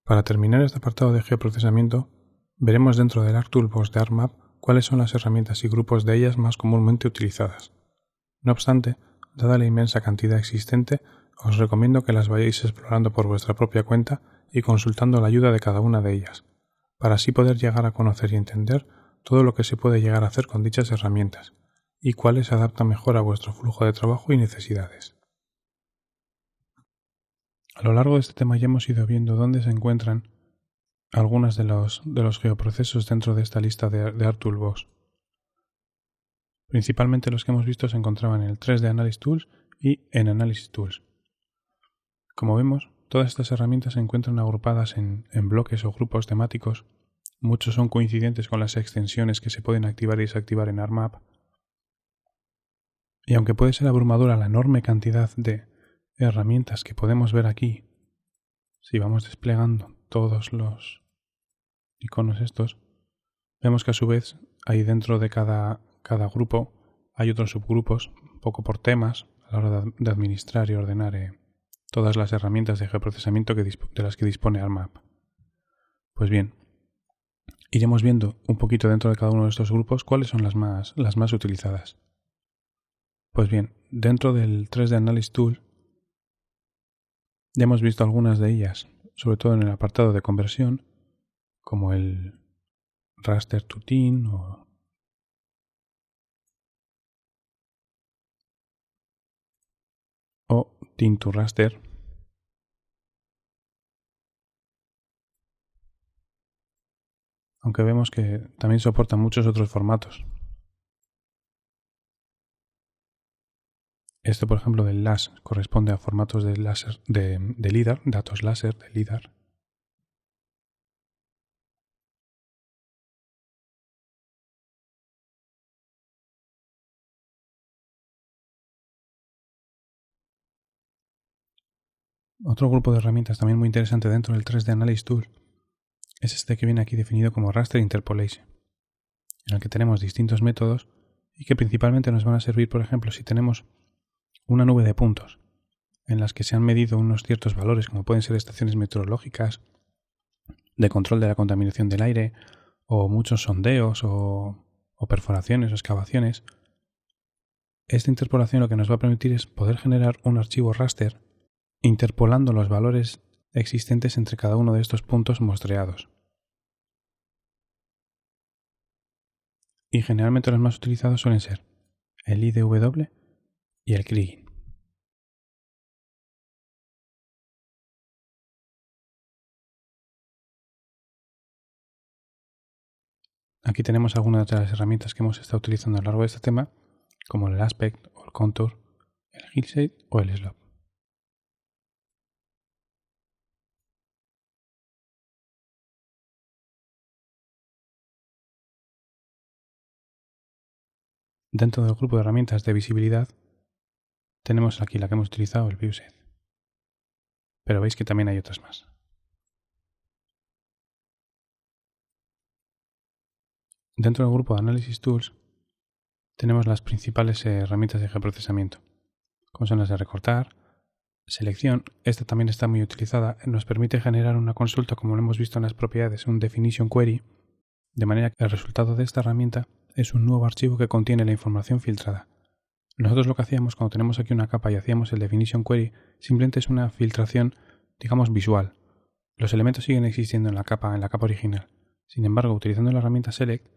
Para terminar este apartado de geoprocesamiento, veremos dentro del ArcToolbox de ArcMap cuáles son las herramientas y grupos de ellas más comúnmente utilizadas. No obstante, dada la inmensa cantidad existente, os recomiendo que las vayáis explorando por vuestra propia cuenta y consultando la ayuda de cada una de ellas, para así poder llegar a conocer y entender todo lo que se puede llegar a hacer con dichas herramientas, y cuáles se adaptan mejor a vuestro flujo de trabajo y necesidades. A lo largo de este tema ya hemos ido viendo dónde se encuentran algunos de los geoprocesos dentro de esta lista de ArcToolbox. Principalmente los que hemos visto se encontraban en el 3D Analysis Tools y en Analysis Tools. Como vemos, todas estas herramientas se encuentran agrupadas en bloques o grupos temáticos. Muchos son coincidentes con las extensiones que se pueden activar y desactivar en ArcMap. Y aunque puede ser abrumadora la enorme cantidad de herramientas que podemos ver aquí, si vamos desplegando todos los iconos estos, vemos que a su vez ahí dentro de cada grupo hay otros subgrupos, un poco por temas, a la hora de administrar y ordenar todas las herramientas de geoprocesamiento de las que dispone ArcMap. Pues bien, iremos viendo un poquito dentro de cada uno de estos grupos cuáles son las más utilizadas. Pues bien, dentro del 3D Analysis Tool ya hemos visto algunas de ellas, sobre todo en el apartado de conversión, como el Raster to Thin o Thin to Raster. Aunque vemos que también soporta muchos otros formatos. Este, por ejemplo, del LAS corresponde a formatos de láser de LiDAR, datos láser de LiDAR. Otro grupo de herramientas también muy interesante dentro del 3D Analysis Tool es este que viene aquí definido como Raster Interpolation, en el que tenemos distintos métodos y que principalmente nos van a servir, por ejemplo, si tenemos una nube de puntos en las que se han medido unos ciertos valores, como pueden ser estaciones meteorológicas, de control de la contaminación del aire, o muchos sondeos, o perforaciones o excavaciones. Esta interpolación lo que nos va a permitir es poder generar un archivo raster interpolando los valores existentes entre cada uno de estos puntos muestreados. Y generalmente los más utilizados suelen ser el IDW y el Kriging. Aquí tenemos algunas de las herramientas que hemos estado utilizando a lo largo de este tema, como el Aspect o el Contour, el Hillshade o el Slope. Dentro del grupo de herramientas de visibilidad tenemos aquí la que hemos utilizado, el ViewShed. Pero veis que también hay otras más. Dentro del grupo de Analysis Tools tenemos las principales herramientas de geoprocesamiento, como son las de recortar, selección. Esta también está muy utilizada, nos permite generar una consulta, como lo hemos visto en las propiedades, un definition query, de manera que el resultado de esta herramienta es un nuevo archivo que contiene la información filtrada. Nosotros lo que hacíamos cuando tenemos aquí una capa y hacíamos el definition query, simplemente es una filtración, digamos, visual. Los elementos siguen existiendo en la capa original. Sin embargo, utilizando la herramienta select,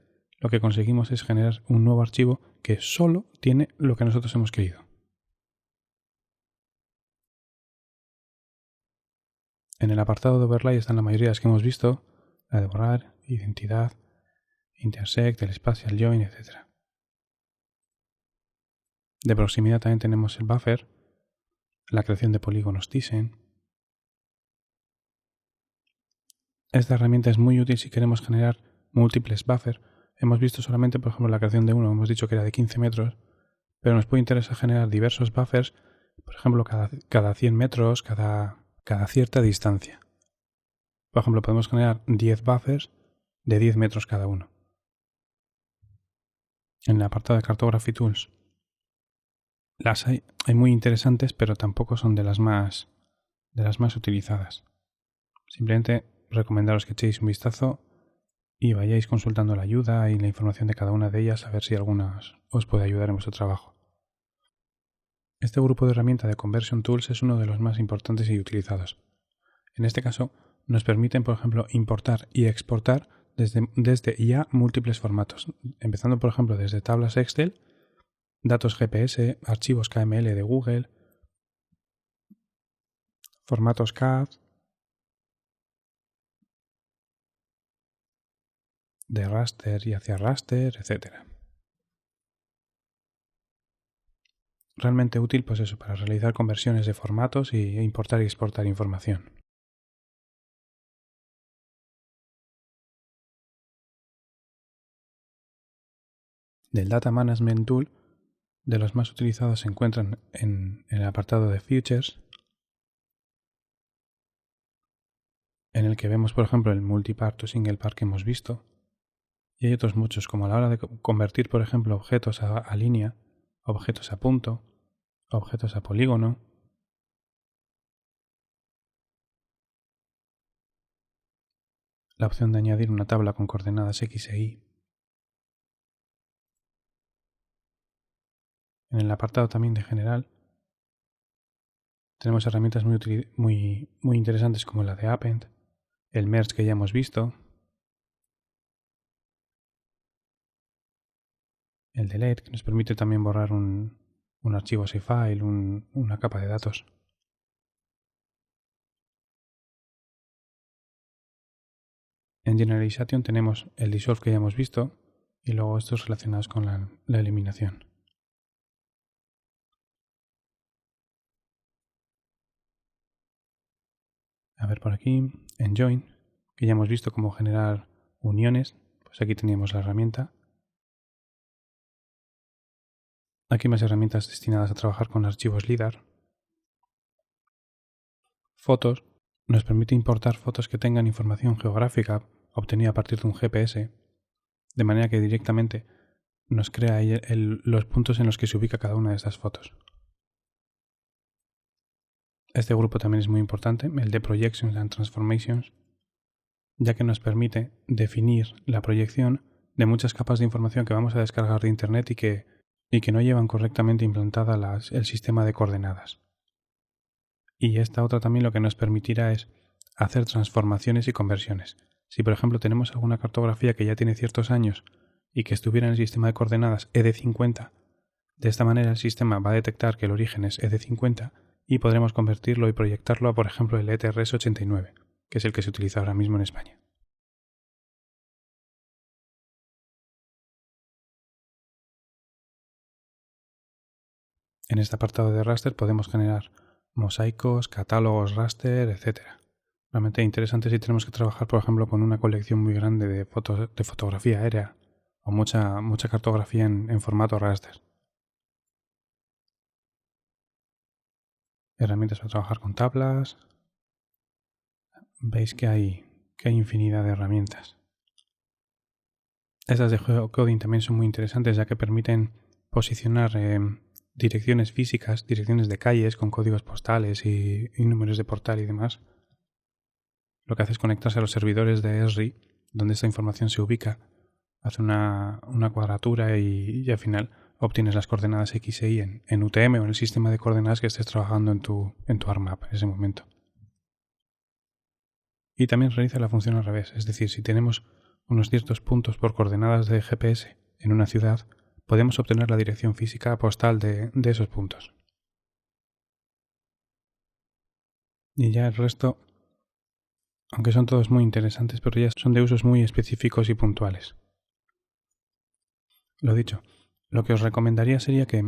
lo que conseguimos es generar un nuevo archivo que solo tiene lo que nosotros hemos querido. En el apartado de overlay están la mayoría de las que hemos visto, la de borrar, identidad, intersect, el spatial join, etc. De proximidad también tenemos el buffer, la creación de polígonos Thyssen. Esta herramienta es muy útil si queremos generar múltiples buffers. Hemos visto solamente, por ejemplo, la creación de uno, hemos dicho que era de 15 metros, pero nos puede interesar generar diversos buffers, por ejemplo, cada 100 metros, cada cierta distancia. Por ejemplo, podemos generar 10 buffers de 10 metros cada uno. En el apartado de Cartography Tools las hay muy interesantes, pero tampoco son de las más utilizadas. Simplemente recomendaros que echéis un vistazo y vayáis consultando la ayuda y la información de cada una de ellas a ver si alguna os puede ayudar en vuestro trabajo. Este grupo de herramientas de Conversion Tools es uno de los más importantes y utilizados. En este caso, nos permiten, por ejemplo, importar y exportar desde ya múltiples formatos, empezando, por ejemplo, desde tablas Excel, datos GPS, archivos KML de Google, formatos CAD, de raster y hacia raster, etc. Realmente útil, pues eso, para realizar conversiones de formatos e importar y exportar información. Del Data Management Tool, de los más utilizados se encuentran en el apartado de Features, en el que vemos, por ejemplo, el multipart o single part que hemos visto, y hay otros muchos, como a la hora de convertir, por ejemplo, objetos a línea, objetos a punto, objetos a polígono. La opción de añadir una tabla con coordenadas X e Y. En el apartado también de general tenemos herramientas muy interesantes como la de Append, el Merge que ya hemos visto, el Delete que nos permite también borrar un archivo C-File, una capa de datos. En Generalization tenemos el Dissolve que ya hemos visto y luego estos relacionados con la eliminación. A ver por aquí, en Join, que ya hemos visto cómo generar uniones, pues aquí teníamos la herramienta. Aquí más herramientas destinadas a trabajar con archivos LIDAR. Fotos, nos permite importar fotos que tengan información geográfica obtenida a partir de un GPS, de manera que directamente nos crea los puntos en los que se ubica cada una de estas fotos. Este grupo también es muy importante, el de Projections and Transformations, ya que nos permite definir la proyección de muchas capas de información que vamos a descargar de Internet y que no llevan correctamente implantada el sistema de coordenadas. Y esta otra también lo que nos permitirá es hacer transformaciones y conversiones. Si por ejemplo tenemos alguna cartografía que ya tiene ciertos años y que estuviera en el sistema de coordenadas ED50, de esta manera el sistema va a detectar que el origen es ED50 y podremos convertirlo y proyectarlo a, por ejemplo, el ETRS89, que es el que se utiliza ahora mismo en España. En este apartado de raster podemos generar mosaicos, catálogos raster, etc. Realmente interesante si tenemos que trabajar, por ejemplo, con una colección muy grande de fotografía aérea o mucha cartografía en formato raster. Herramientas para trabajar con tablas. Veis que hay infinidad de herramientas. Estas de geocoding también son muy interesantes ya que permiten posicionar direcciones físicas, direcciones de calles con códigos postales y números de portal y demás. Lo que hace es conectarse a los servidores de Esri, donde esta información se ubica, hace una cuadratura y al final obtienes las coordenadas X e Y en UTM o en el sistema de coordenadas que estés trabajando en tu ArcMap en ese momento. Y también realiza la función al revés, es decir, si tenemos unos ciertos puntos por coordenadas de GPS en una ciudad, podemos obtener la dirección física postal de esos puntos. Y ya el resto, aunque son todos muy interesantes, pero ya son de usos muy específicos y puntuales. Lo dicho, lo que os recomendaría sería que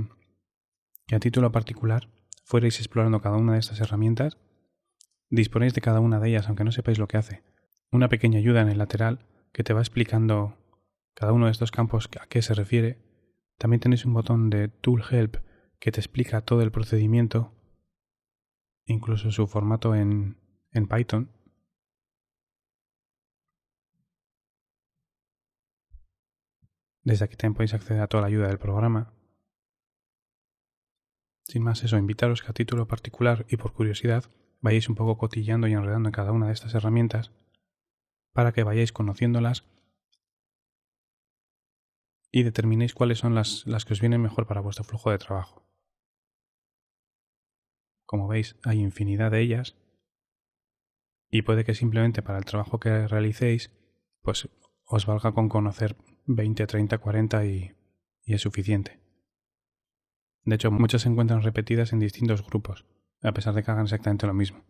a título particular fuerais explorando cada una de estas herramientas. Disponéis de cada una de ellas, aunque no sepáis lo que hace. Una pequeña ayuda en el lateral que te va explicando cada uno de estos campos a qué se refiere. También tenéis un botón de Tool Help que te explica todo el procedimiento, incluso su formato en Python. Desde aquí también podéis acceder a toda la ayuda del programa. Sin más eso, invitaros que a título particular y por curiosidad vayáis un poco cotilleando y enredando en cada una de estas herramientas para que vayáis conociéndolas y determinéis cuáles son las que os vienen mejor para vuestro flujo de trabajo. Como veis, hay infinidad de ellas y puede que simplemente para el trabajo que realicéis, pues os valga con conocer 20, 30, 40 y es suficiente. De hecho, muchas se encuentran repetidas en distintos grupos, a pesar de que hagan exactamente lo mismo.